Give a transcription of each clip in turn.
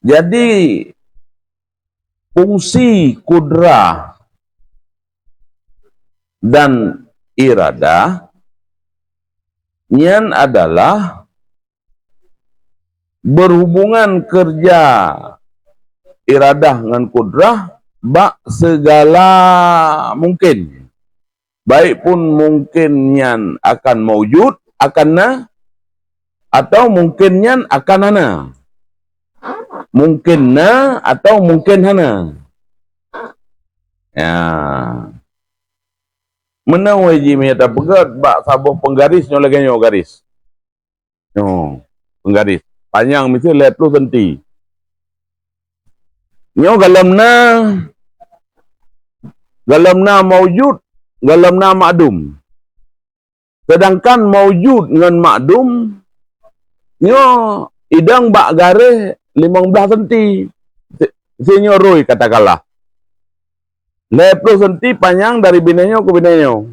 Jadi fungsi kudrah dan iradah nian adalah berhubungan kerja iradah dengan kudrah bak segala mungkin. Baik pun mungkin nian akan mewujud, akan na, atau mungkin nian akan hana. Mungkin na atau mungkin hana. Ya. Mana waji menyata pegat bak sabuh penggaris nyo lagi nyo garis. No, penggaris. Panjang mesti 50 cm. Nyo galam na maujud, galam na makdum. Sedangkan maujud dengan makdum nyo idang bak garis 15 cm. Sinyo roi katakanlah. 50 cm panjang dari binenyo ke binenyo.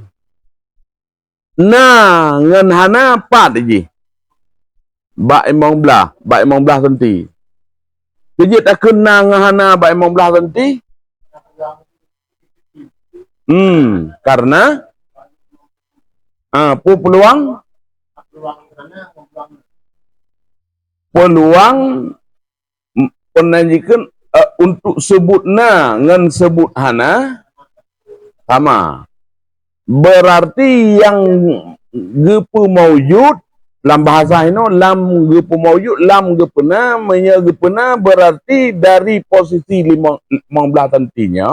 Nah, ngan hana 4 je. Bak 15 cm. Jadi tak kena ngan hana bak 15 cm. Karena peluang penanjikan untuk sebut na ngan sebut hana sama. Berarti yang gepu maujud dalam bahasa ini lam gepu maujud lam gepena menya gepena berarti dari posisi 15 cm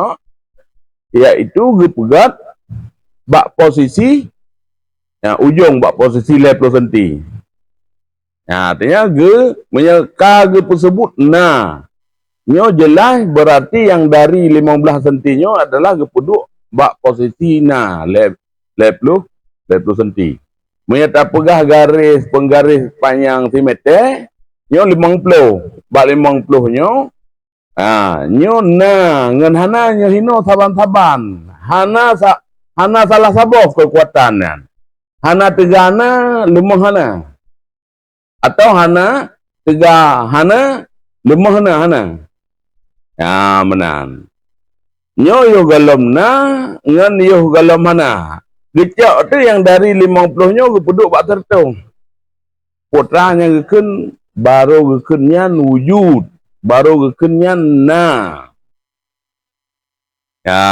yaitu gepegat bak posisi ujung bak posisi 50 cm. Artinya menya ka tersebut na nyo jelas berarti yang dari 15 cm nyo adalah gepeduk bak posisi na 50 cm. Menyata pegah garis penggaris panjang simeter nyo 50 bak 50 nyo nyo na ngan hana nyo hino saban-saban. Hana salah saboh kekuatan. Hana tegana lemah hana. Atau hana tega hana lemah hana. Ya menan. Nyo yo galam na ngan yo galam hana. Gecak tu yang dari 50 nyo gepeduk bak tertu. Putranya geken baru gekennya wujud, baru gekennya na. Ya.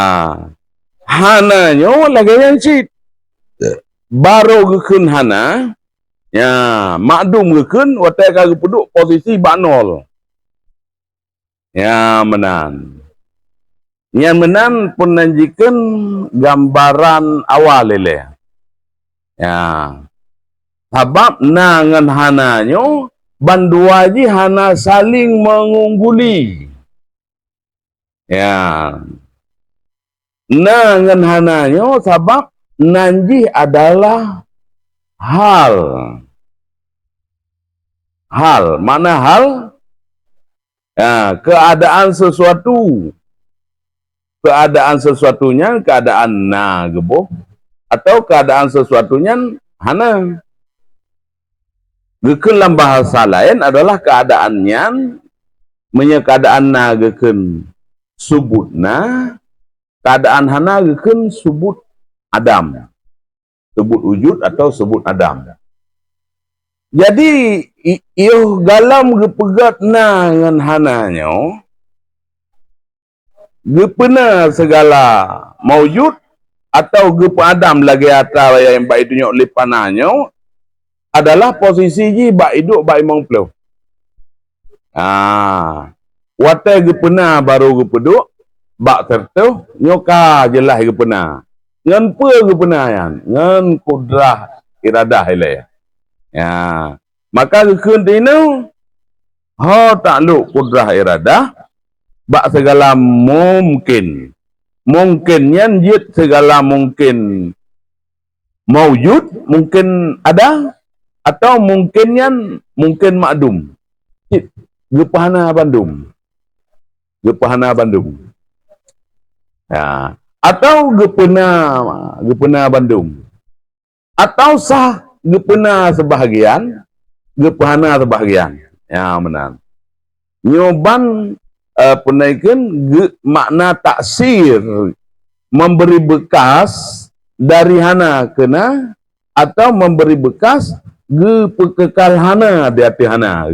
Hana nyo lagi yang cit. Baru geken hana. Ya, makdum geken watai ka gepeduk posisi bak 0. Ya menan. Yang menan pun nanjikan gambaran awal lele. Ya. Sebab na ngan hana nyo bandua ji hana saling mengungguli. Ya. Na ngan hana nyo sebab nanji adalah hal. Hal, mana hal? Ya, keadaan sesuatu. Keadaan sesuatunya keadaan na geboh atau keadaan sesuatunya hana. Geken dalam bahasa lain adalah keadaannya menya keadaan na geken subut na, keadaan hana geken subut adam. Sebut wujud atau sebut adam. Jadi iyo galam gepegat na ngan hana nyo gepena segala maujud atau gepe adam lagi atas yang baik itu nyok lipananyo adalah posisi ji bak hidup bak 50. Watai gepena baru gepeduk bak tertu nyoka jelas gepena. Ngan pe gepena yan, ngan kudrah iradah ile. Ya. Maka geken tino ho takluk kudrah iradah bak segala mungkin. Mungkinnya jid segala mungkin maujud, mungkin ada, atau mungkinnya mungkin makdum. Jid, gepahana bandum. Gepahana bandum. Ya. Atau gepena bandum. Atau sah gepena sebahagian, gepahana sebahagian. Ya, benar. Nyoban penaikan makna taksir, memberi bekas dari hana kena atau memberi bekas ge pekekal hana di hati hana.